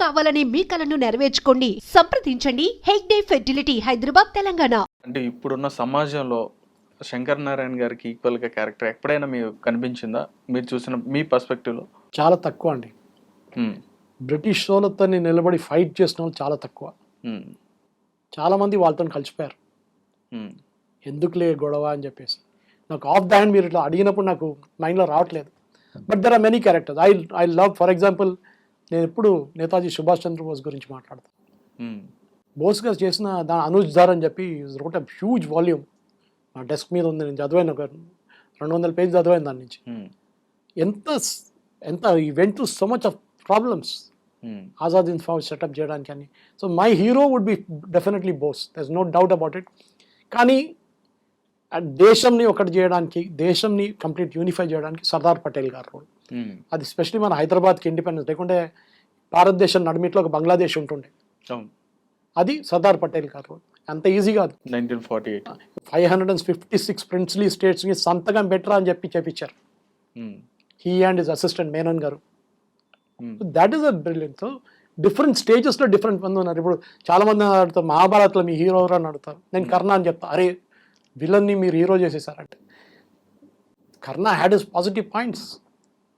కావాలనే మీ కలను నెరవేర్చుకోండి. సంప్రదించండి హెగ్డే ఫెర్టిలిటీ, హైదరాబాద్, తెలంగాణ. అంటే ఇప్పుడున్న సమాజంలో శంకర్ నారాయణ గారికి ఈక్వల్ గా క్యారెక్టర్ ఎప్పుడైనా మీకు కనిపించిందా, మీరు చూసిన మీ పర్స్పెక్టివ్ లో? చాలా తక్కువ అండి. బ్రిటిష్ వాళ్ళతో నిలబడి ఫైట్ చేసిన వాళ్ళు చాలా తక్కువ. చాలా మంది వాళ్ళతో కలిసిపోయారు. ఎందుకులే గొడవ అని చెప్పేసి నాకు ఆఫ్ ద హ్యాండ్ మీరు ఇట్లా అడిగినప్పుడు నాకు మైండ్లో రావట్లేదు. But there are many characters I love. For example, నేను ఎప్పుడు నేతాజీ సుభాష్ చంద్రబోస్ గురించి మాట్లాడతాను. బోస్ గారు చేసిన దాని అనుజ్ ధార్ అని చెప్పి రోట్ అ హ్యూజ్ వాల్యూమ్ నా డెస్క్ మీద ఉంది. నేను చదివాను, ఒక 200 పేజీలు చదివాను దాని నుంచి. ఎంత ఎంత he went through so much of problems Azad Hind Fauj setup చేయడానికి అని. So my hero would be definitely Bose, there is no doubt about it. కానీ దేశంని ఒకటి చేయడానికి, దేశంని కంప్లీట్ యూనిఫై చేయడానికి సర్దార్ పటేల్ గారు రోల్. అది స్పెషలీ మన హైదరాబాద్కి ఇండిపెండెన్స్ లేకుంటే భారతదేశం నడిమిట్లో ఒక బంగ్లాదేశ్ ఉంటుండే. అది సర్దార్ పటేల్ గారు రోల్. అంత ఈజీ కాదు. 1948 556 ప్రిన్స్లీ స్టేట్స్ని సంతకం పెట్టరా అని చెప్పి చేపించారు. He and his assistant Menon garu. That is a brilliant. So different స్టేజెస్లో డిఫరెంట్ మంది ఉన్నారు. ఇప్పుడు చాలా మంది అడుగుతారు మహాభారత్లో మీ హీరో ఎవరు అని అడుగుతారు. నేను కర్ణ అని చెప్తా. అరే విలన్ని మీరు హీరో చేసేసారంటే Karna had is positive points.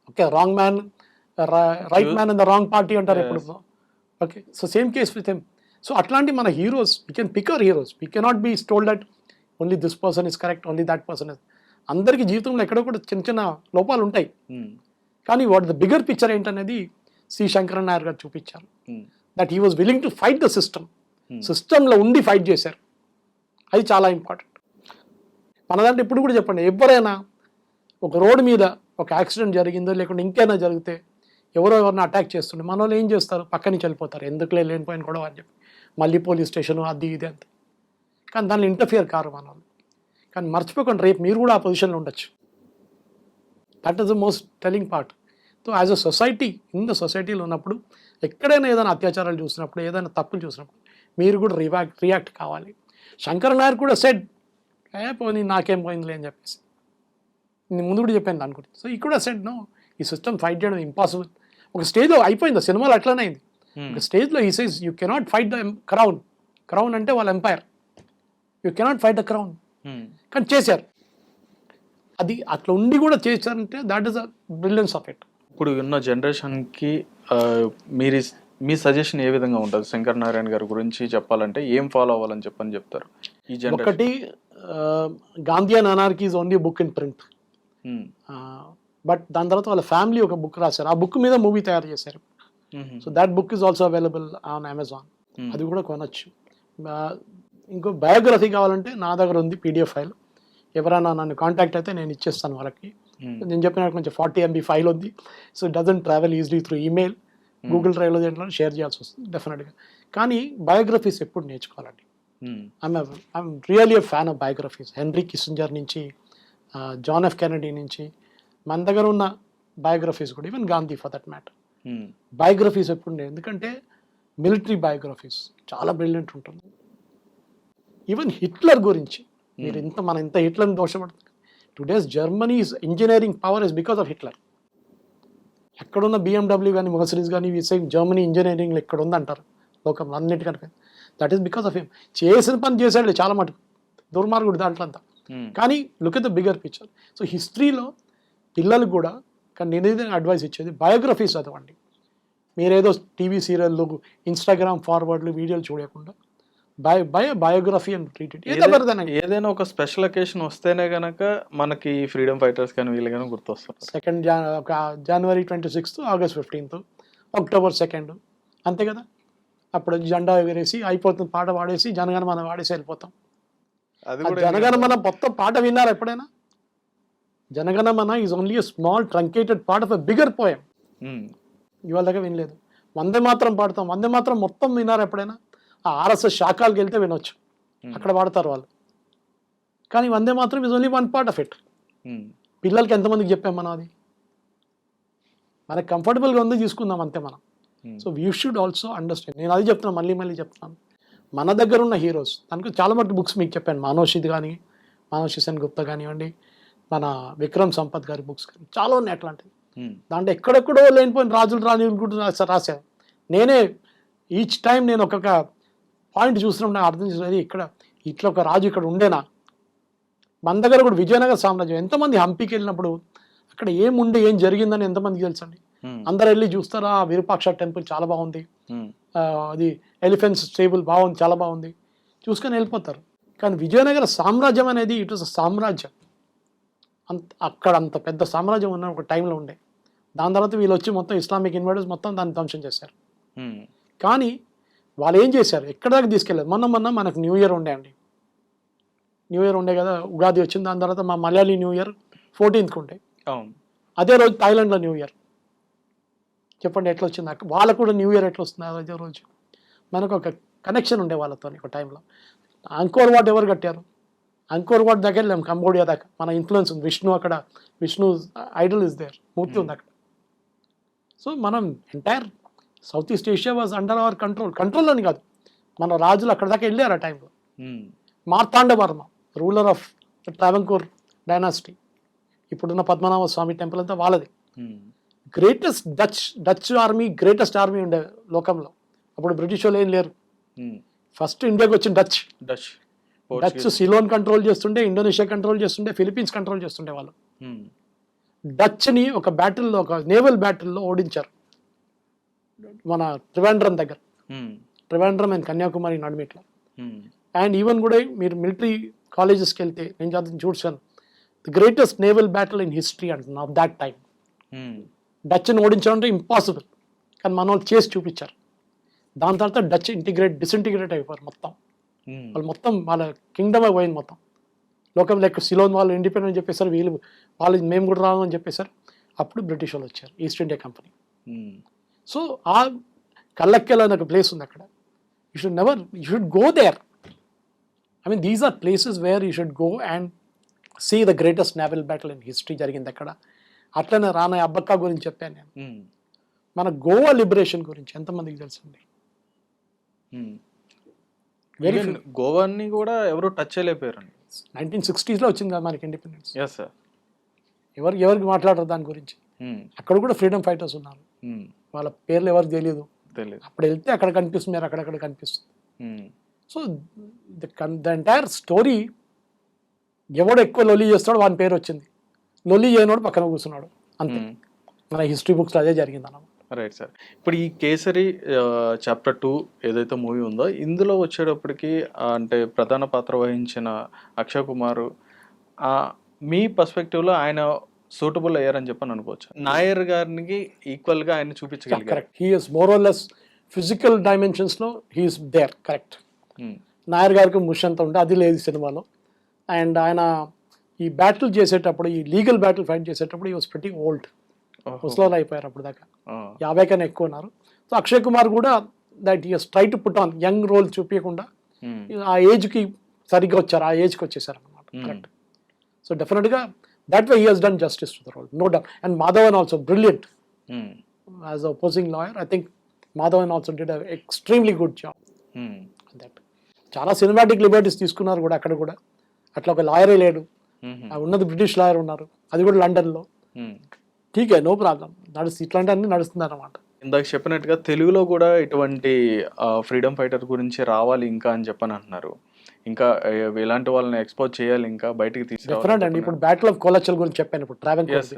Okay, wrong man, right man in the wrong party అంటారు ఎప్పుడు. Okay, so same case with him. So అట్లాంటి మన heroes, we can pick our heroes. We cannot be told that only this person is correct, only that person is. అందరికీ జీవితంలో ఎక్కడో కూడా చిన్న చిన్న లోపాలు ఉంటాయి. కానీ వాట్ ద బిగ్గర్ పిక్చర్ ఏంటనేది సి శంకరన్ నాయర్ గారు చూపించారు. That he was willing to fight the system. సిస్టంలో ఉండి ఫైట్ చేశారు. అది చాలా ఇంపార్టెంట్. మన దాంట్లో ఇప్పుడు కూడా చెప్పండి, ఎవరైనా ఒక రోడ్డు మీద ఒక యాక్సిడెంట్ జరిగిందో లేకుంటే ఇంకైనా జరిగితే ఎవరిని అటాక్ చేస్తుండే మన వాళ్ళు ఏం చేస్తారు, పక్క నుంచి వెళ్ళిపోతారు. ఎందుకులే లేనిపోయిన కూడా అని చెప్పి మళ్ళీ పోలీస్ స్టేషన్ అది ఇది అంత. కానీ దానిలో ఇంటర్ఫియర్ కారు మన వాళ్ళు. కానీ మర్చిపోకండి, రేపు మీరు కూడా ఆ పొజిషన్లో ఉండొచ్చు. That is the most telling part. So as a society, in the సొసైటీలో ఉన్నప్పుడు ఎక్కడైనా ఏదైనా అత్యాచారాలు చూసినప్పుడు, ఏదైనా తప్పులు చూసినప్పుడు మీరు కూడా రియాక్ట్ కావాలి. శంకర్ నాయర్ కూడా సెడ్ పోనీ నాకేం పోయిందిలే అని చెప్పేసి నేను ముందు కూడా చెప్పాను దాని గురించి. సో ఈ కూడా సెడ్ నో, ఈ సిస్టమ్ ఫైట్ చేయడం ఇంపాసిబుల్. ఒక స్టేజ్లో అయిపోయింది, సినిమాలో అట్లనే అయింది. ఒక స్టేజ్లో he says you cannot fight the crown. Crown అంటే వాళ్ళ empire. You cannot fight the crown. కానీ చేశారు. అది అట్లా ఉండి కూడా చేశారంటే that is the brilliance of it. ఇప్పుడు ఉన్న జనరేషన్కి మీ సజెషన్ ఏ విధంగా ఉంటుంది? శంకర్ నారాయణ గారి గురించి చెప్పాలంటే ఏం ఫాలో అవ్వాలని చెప్తారు ఈ జనరేషన్? ఒకటి, Gandhian anarchy is only book in print. But దాని తర్వాత వాళ్ళ ఫ్యామిలీ ఒక బుక్ రాశారు. ఆ బుక్ మీద మూవీ తయారు చేశారు. So that book is also available on Amazon. అది కూడా కొనొచ్చు. ఇంకో బయోగ్రఫీ కావాలంటే నా దగ్గర ఉంది PDF ఫైల్. ఎవరైనా నన్ను కాంటాక్ట్ అయితే నేను ఇచ్చేస్తాను వాళ్ళకి. నేను చెప్పిన కొంచెం 40 MB ఫైల్ ఉంది. So it doesn't travel easily through email. Google డ్రైవ్లో దేంట్లో షేర్ చేయాల్సి వస్తుంది డెఫినెట్గా. కానీ బయోగ్రఫీస్ ఎప్పుడు నేర్చుకోవాలండి. I'm really a fan of biographies. Henry Kissinger నుంచి, జాన్ ఎఫ్ కెనడీ నుంచి, మన దగ్గర ఉన్న బయోగ్రఫీస్ కూడా, even Gandhi for that matter. Biographies ఎప్పుడు, ఎందుకంటే మిలిటరీ బయోగ్రఫీస్ చాలా బ్రిలియంట్ ఉంటుంది. ఈవెన్ హిట్లర్ గురించి మీరు మనం ఇంత హిట్లర్ని దోషపడుతుంది. Today's Germany's engineering power is because of Hitler. ఎక్కడున్న BMW కానీ మర్సిడీస్ కానీ జర్మనీ ఇంజనీరింగ్లో ఎక్కడ ఉందంటారు లోకంలో అన్నిటికంటే. That is because of him. చేసిన పని చేశాడు చాలా మటుకు, దుర్మార్గుడు దాంట్లో అంతా. కానీ look at the bigger picture. So హిస్టరీలో పిల్లలకు కూడా, కానీ నేనేదో అడ్వైస్ ఇచ్చేది బయోగ్రఫీస్ చదవండి. మీరేదో టీవీ సీరియల్లు, ఇన్స్టాగ్రామ్ ఫార్వర్డ్లు, వీడియోలు చూడకుండా బయోగ్రఫీ అని ట్రీట్ ఇట్. ఏదైనా ఒక స్పెషల్ అకేషన్ వస్తేనే కనుక మనకి ఫ్రీడమ్ ఫైటర్స్ కానీ వీళ్ళు కానీ గుర్తొస్తారు. January 26th, August 15th, October 2nd, అంతే కదా. అప్పుడు జెండా ఎగరేసి అయిపోతుంది, పాట పాడేసి జనగణమన వాడేసి వెళ్ళిపోతాం. జనగణమన మొత్తం పాట విన్నారు ఎప్పుడైనా? Jana Gana Mana is only a small truncated part of a bigger poem. ఇవాళ దగ్గర వినలేదు. వందే మాత్రం పాడతాం. వందే మాత్రం మొత్తం విన్నారు ఎప్పుడైనా? ఆ RSS శాఖలకు వెళ్తే వినొచ్చు, అక్కడ వాడతారు వాళ్ళు. కానీ వందే మాత్రం is only one part of it. పిల్లలకి ఎంతమందికి చెప్పాం మనం? అది మనకు కంఫర్టబుల్గా ఉంది, తీసుకుందాం అంతే మనం. So we should also understand. నేను అది చెప్తున్నాను, మళ్ళీ చెప్తున్నాను. మన దగ్గర ఉన్న హీరోస్ దానికి చాలా మటుకు బుక్స్ మీకు చెప్పాను. మానోషిద్ కానీ, మానోషి సెన్ గుప్తా కానివ్వండి, మన విక్రమ్ సంపత్ గారి బుక్స్ కానీ చాలా ఉన్నాయి అట్లాంటివి. దాంట్లో ఎక్కడెక్కడో లేనిపోయిన రాజులు రాణిలు కూడా రాశారు. నేనే ఈచ్ టైం నేను ఒక్కొక్క పాయింట్ చూసినప్పుడు నాకు అర్థం చేసేది ఇక్కడ ఇట్లా ఒక రాజు ఇక్కడ ఉండేనా. మన దగ్గర కూడా విజయనగర సామ్రాజ్యం ఎంతమంది హంపీకి వెళ్ళినప్పుడు అక్కడ ఏముండే ఏం జరిగిందని ఎంతమందికి తెలుసండి. అందరు వెళ్ళి చూస్తారా విరూపాక్ష టెంపుల్ చాలా బాగుంది, అది ఎలిఫెంట్స్ స్టేబుల్ బాగుంది, చాలా బాగుంది చూసుకొని వెళ్ళిపోతారు. కానీ విజయనగర సామ్రాజ్యం అనేది ఇట్ వాస్ సామ్రాజ్యం. అక్కడ అంత పెద్ద సామ్రాజ్యం ఉన్న ఒక టైంలో ఉండే. దాని తర్వాత వీళ్ళు వచ్చి మొత్తం ఇస్లామిక్ ఇన్వైడర్స్ మొత్తం దాన్ని ధ్వంసం చేశారు. కానీ వాళ్ళు ఏం చేశారు, ఎక్కడ దాకా తీసుకెళ్ళారు. మొన్న మనకు న్యూ ఇయర్ ఉండే అండి, న్యూ ఇయర్ ఉండే కదా, ఉగాది వచ్చింది. దాని తర్వాత మా మలయాళీ న్యూ ఇయర్ 14th ఉండే. అదే రోజు థాయిలాండ్లో న్యూ ఇయర్. చెప్పండి ఎట్లా వచ్చింది, వాళ్ళకు కూడా న్యూ ఇయర్ ఎట్లా వస్తుంది అదే రోజు. మనకు ఒక కనెక్షన్ ఉండే వాళ్ళతో ఒక టైంలో. అంకోర్ వాట్ ఎవరు కట్టారు, అంకోర్ వాట్ దగ్గర వెళ్ళాం కంబోడియా దాకా. మన ఇన్ఫ్లుయెన్స్ ఉంది, విష్ణు అక్కడ, విష్ణు ఐడల్ ఇస్ దేర్, మూర్తి ఉంది అక్కడ. సో మనం entire south east Asia was under our control అని కాదు, మన రాజులు అక్కడ దాకా వెళ్ళారు ఆ టైంలో. మార్తాండవర్మ రూలర్ ఆఫ్ ట్రావెంకోర్ డైనాసిటీ, ఇప్పుడున్న పద్మనాభ స్వామి టెంపుల్ అంతా వాళ్ళది. Greatest Dutch army, greatest army ఉండే లోకంలో. అప్పుడు బ్రిటిష్ వాళ్ళు ఏం లేరు. ఫస్ట్ ఇండియాకి వచ్చిన డచ్ సిలోన్ కంట్రోల్ చేస్తుండే, ఇండోనేషియా కంట్రోల్ చేస్తుండే, ఫిలిప్పీన్స్ కంట్రోల్ చేస్తుండే వాళ్ళు. డచ్ని ఒక బ్యాటిల్లో, ఒక నేవల్ బ్యాటిల్లో ఓడించారు మన త్రివేంద్రం దగ్గర. త్రివేంద్రం అండ్ కన్యాకుమారి నడిమిట్లో. అండ్ ఈవెన్ కూడా మీరు మిలిటరీ కాలేజెస్కి వెళ్తే నేను చదువు చూసాను, the greatest naval battle in history అంటున్నా ఆఫ్ దాట్ టైం. డచ్ని ఓడించడం అంటే ఇంపాసిబుల్, కానీ మన వాళ్ళు చేసి చూపించారు. దాని తర్వాత డచ్ డిసింటిగ్రేట్ అయిపోయారు మొత్తం. వాళ్ళు మొత్తం వాళ్ళ కింగ్డమ్ పోయింది మొత్తం. లోకం లెక్క సిలోన్ వాళ్ళు ఇండిపెండెంట్ చెప్పేశారు, వాళ్ళు మేము కూడా రాము అని చెప్పేశారు. అప్పుడు బ్రిటిష్ వాళ్ళు వచ్చారు, ఈస్ట్ ఇండియా కంపెనీ. సో ఆ కల్లక్కెల్ అనే ఒక ప్లేస్ ఉంది అక్కడ. You should go there. I mean these are places where you should go and see the greatest naval battle in history జరిగింది అక్కడ. అట్లనే రానా అబ్బక్క గురించి చెప్పాను నేను. మన గోవా లిబరేషన్ గురించి ఎంతమందికి తెలుసండి? గోవాని కూడా ఎవరు టచ్ చేయలేకపోయారండి. 1960s వచ్చింది కదా మనకి ఇండిపెండెన్స్. ఎవరికి మాట్లాడరు దాని గురించి. అక్కడ కూడా ఫ్రీడమ్ ఫైటర్స్ ఉన్నారు, వాళ్ళ పేర్లు ఎవరికి తెలియదు. అప్పుడు వెళ్తే అక్కడ కనిపిస్తుంది, మీరు అక్కడక్కడ కనిపిస్తుంది. సో ద ఎంటైర్ స్టోరీ, ఎవడు ఎక్కువ లొల్లి చేస్తాడో వాని పేరు వచ్చింది, లొల్లి చేయనోడు పక్కన కూర్చున్నాడు, అంతే. మన హిస్టరీ బుక్స్లో అదే జరిగింది అన్నమాట. Right sir. ఇప్పుడు ఈ కేసరి చాప్టర్ 2 ఏదైతే మూవీ ఉందో ఇందులో వచ్చేటప్పటికి అంటే ప్రధాన పాత్ర వహించిన అక్షయ్ కుమార్, మీ పర్స్పెక్టివ్లో ఆయన సూటబుల్ అయ్యారని చెప్పని అనుకోవచ్చు. నాయర్ గారికి ఈక్వల్గా ఆయన చూపించగలిగారు. Correct, he is more or less physical డైమెన్షన్స్లో హీఈస్ దేర్. కరెక్ట్. నాయర్ గారికి ముష్ అంత ఉంటే అది లేదు సినిమాలో. అండ్ ఆయన ఈ బ్యాటిల్ చేసేటప్పుడు, ఈ లీగల్ బ్యాటిల్ ఫైట్ చేసేటప్పుడు ఈ వాస్ ప్రిటీ ఓల్డ్, ముసలోళ్ళు అయిపోయారు అప్పుడు దాకా, 50 కన్నా ఎక్కువ ఉన్నారు. సో అక్షయ్ కుమార్ కూడా that he has try to put on young role చూపించకుండా ఆ ఏజ్కి సరిగ్గా వచ్చారు, ఆ ఏజ్కి వచ్చేసారు అన్నమాట. కరెక్ట్. సో డెఫినెట్గా that way he has done justice to the role, no doubt. And Madhavan also brilliant as opposing lawyer. I think Madhavan also did extremely good job. That చాలా సినిమాటిక్ లిబర్టీస్ తీసుకున్నారు కూడా అక్కడ కూడా. అట్లా ఒక లాయరే లేడు, ఉన్నది బ్రిటిష్ లాయర్ ఉన్నారు, అది కూడా లండన్లో. ఠీకే, నో ప్రాబ్లం, ఇట్లాంటి అన్ని నడుస్తుంది అన్నమాట. ఇందాక చెప్పినట్టుగా తెలుగులో కూడా ఇటువంటి ఫ్రీడమ్ ఫైటర్ గురించి రావాలి ఇంకా అని చెప్పని అంటున్నారు. ఇంకా ఇలాంటి వాళ్ళని ఎక్స్పోజ్ చేయాలి, ఇంకా బయటికి తీసుకురావాలి అండి. ఇప్పుడు బ్యాటిల్ ఆఫ్ కోలచల్ గురించి చెప్పాను, ఇప్పుడు ట్రావెంకోర్.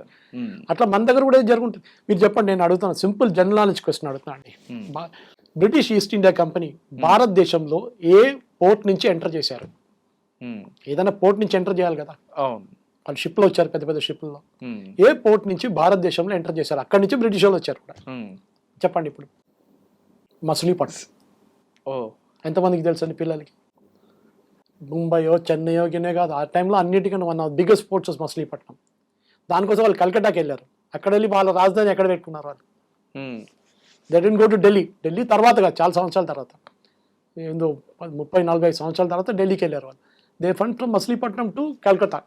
అట్లా మన దగ్గర కూడా జరుగుతుంది. మీరు చెప్పండి, నేను అడుగుతాను, సింపుల్ జనరల్ నాలెడ్జ్ క్వశ్చన్ అడుగుతాను అండి. బ్రిటిష్ ఈస్ట్ ఇండియా కంపెనీ భారతదేశంలో ఏ పోర్ట్ నుంచి ఎంటర్ చేశారు? ఏదైనా పోర్ట్ నుంచి ఎంటర్ చేయాలి కదా, వాళ్ళు షిప్లో వచ్చారు, పెద్ద పెద్ద షిప్లో. ఏ పోర్ట్ నుంచి భారతదేశంలో ఎంటర్ చేశారు? అక్కడి నుంచి బ్రిటిష్ వాళ్ళు వచ్చారు కూడా. చెప్పండి ఇప్పుడు. మచిలీపట్నం. ఎంతమందికి తెలుసు అండి పిల్లలకి? ముంబయో చెన్నైయో గిన్నె కాదు, ఆ టైంలో అన్నిటికన్నా one of biggest ports Machilipatnam. దానికోసం వాళ్ళు కలకట్టాకి వెళ్ళారు. అక్కడ వెళ్ళి వాళ్ళ రాజధాని ఎక్కడ పెట్టుకున్నారు వాళ్ళు? They didn't go to Delhi. Delhi తర్వాత కాదు, చాలా సంవత్సరాల తర్వాత, ఏందో 30-45 సంవత్సరాల తర్వాత ఢిల్లీకి వెళ్ళారు వాళ్ళు. They front from Machilipatnam to Calcutta.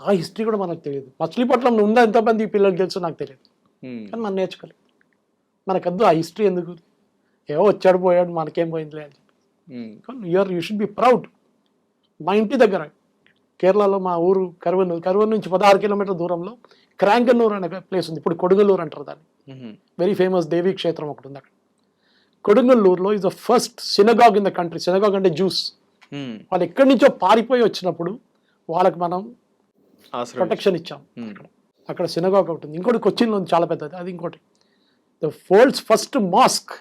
ఆ హిస్టరీ కూడా మనకు తెలియదు. మచిలీపట్నంలో ఉందా ఎంతమంది పిల్లలకి తెలుసు నాకు తెలియదు, కానీ మనం నేర్చుకోలేదు. మనకద్దు ఆ హిస్టరీ ఎందుకు? ఏవో వచ్చాడు పోయాడు, మనకేం పోయిందిలే అని చెప్పి. You should be proud. మా ఇంటి దగ్గర కేరళలో మా ఊరు కరువన్నూరు నుంచి 16 కిలోమీటర్ల దూరంలో క్రాంగన్నూరు అనే ప్లేస్ ఉంది, ఇప్పుడు కొడుగల్లూరు అంటారు దాన్ని. వెరీ ఫేమస్ దేవీ క్షేత్రం ఒకటి ఉంది అక్కడ. కొడుగల్లూరులో is the first synagogue in the country. Synagogue అంటే జ్యూస్. వాళ్ళు ఎక్కడి నుంచో పారిపోయి వచ్చినప్పుడు వాళ్ళకి మనం ప్రొటెక్షన్ ఇచ్చాం. అక్కడ సినగాగ్ ఒకటి ఉంది. ఇంకోటి కొచ్చిన్లో ఉంది, చాలా పెద్దది. అది ఇంకోటి the world's first mosque,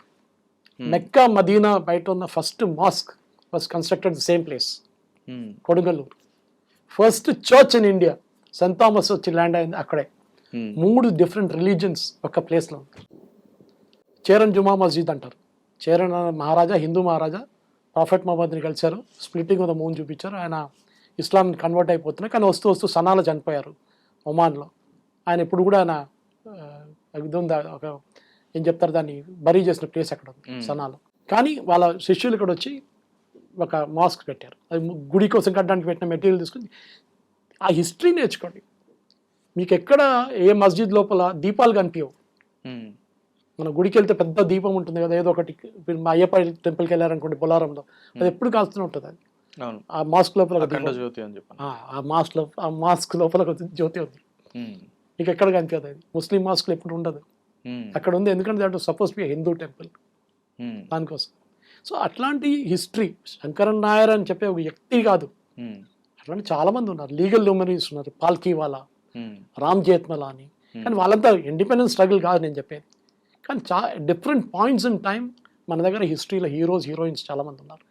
Mecca Medina బయట ఉన్న first mosque was constructed the same place, Kodungallur. First church in India, Saint Thomas వచ్చి ల్యాండ్ అయింది అక్కడే. 3 డిఫరెంట్ రిలీజియన్స్ ఒక ప్లేస్లో. చేరన్ జుమా మస్జిద్ అంటారు. చేరన్ మహారాజా, హిందూ మహారాజా ప్రాఫెట్ మహమ్మద్ని కలిశారు, స్ప్లిట్టింగ్ ఆఫ్ ద మూన్ చూపించారు. ఆయన ఇస్లాం కన్వర్ట్ అయిపోతున్నాయి, కానీ వస్తూ వస్తూ సనాలో చనిపోయారు ఒమాన్లో. ఆయన ఇప్పుడు కూడా ఆయన ఇది ఉంది, ఒక ఏం చెప్తారు దాన్ని, బరీ చేసిన ప్లేస్ అక్కడ ఉంది సనాలో. కానీ వాళ్ళ శిష్యులు ఇక్కడ వచ్చి ఒక మాస్క్ పెట్టారు. అది గుడి కోసం కట్టడానికి పెట్టిన మెటీరియల్ తీసుకుని ఆ హిస్టరీ నేర్చుకోండి. మీకు ఎక్కడ ఏ మస్జిద్ లోపల దీపాలు కనిపించవు. మన గుడికి వెళ్తే పెద్ద దీపం ఉంటుంది కదా, ఏదో ఒకటి. మా అయ్యప్ప టెంపుల్కి వెళ్ళారనుకోండి బొలారంలో, అది ఎప్పుడు కాస్తూనే ఉంటుంది. అది ఆ మాస్క్ లోపల ఆ మాస్క్ లోపల ఒక జ్యోతి ఉంది. మీకు ఎక్కడ కనిపించదు. అది ముస్లిం మాస్క్లు ఎప్పుడు ఉండదు, అక్కడ ఉంది. ఎందుకంటే దాంట్లో సపోజ్ బి హిందూ టెంపుల్, దానికోసం. సో అట్లాంటి హిస్టరీ శంకరన్ నాయర్ అని చెప్పే ఒక వ్యక్తి కాదు, అట్లాంటి చాలా మంది ఉన్నారు. లీగల్ లూమరీస్ ఉన్నారు, పాల్కీవాలా, రామ్ జేత్మలా అని. కానీ వాళ్ళంతా ఇండిపెండెన్స్ స్ట్రగుల్ కాదు నేను చెప్పేది. కానీ డిఫరెంట్ పాయింట్స్ ఇన్ టైం మన దగ్గర హిస్టరీలో హీరోయిన్స్ చాలామంది ఉన్నారు.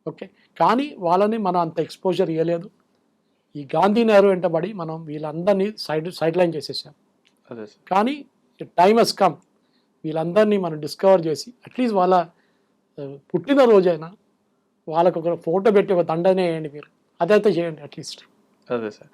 ఓకే, కానీ వాళ్ళని మనం అంత ఎక్స్పోజర్ ఇవ్వలేదు. ఈ గాంధీ నెహ్రూ వెంటబడి మనం వీళ్ళందరినీ సైడ్ లైన్ చేసేసాం. కానీ టైం హెస్ కమ్, వీళ్ళందరినీ మనం డిస్కవర్ చేసి అట్లీస్ట్ వాళ్ళ పుట్టినరోజైనా వాళ్ళకు ఒక ఫోటో పెట్టి ఒక దండనే వేయండి మీరు, అదైతే చేయండి అట్లీస్ట్. అదే సార్.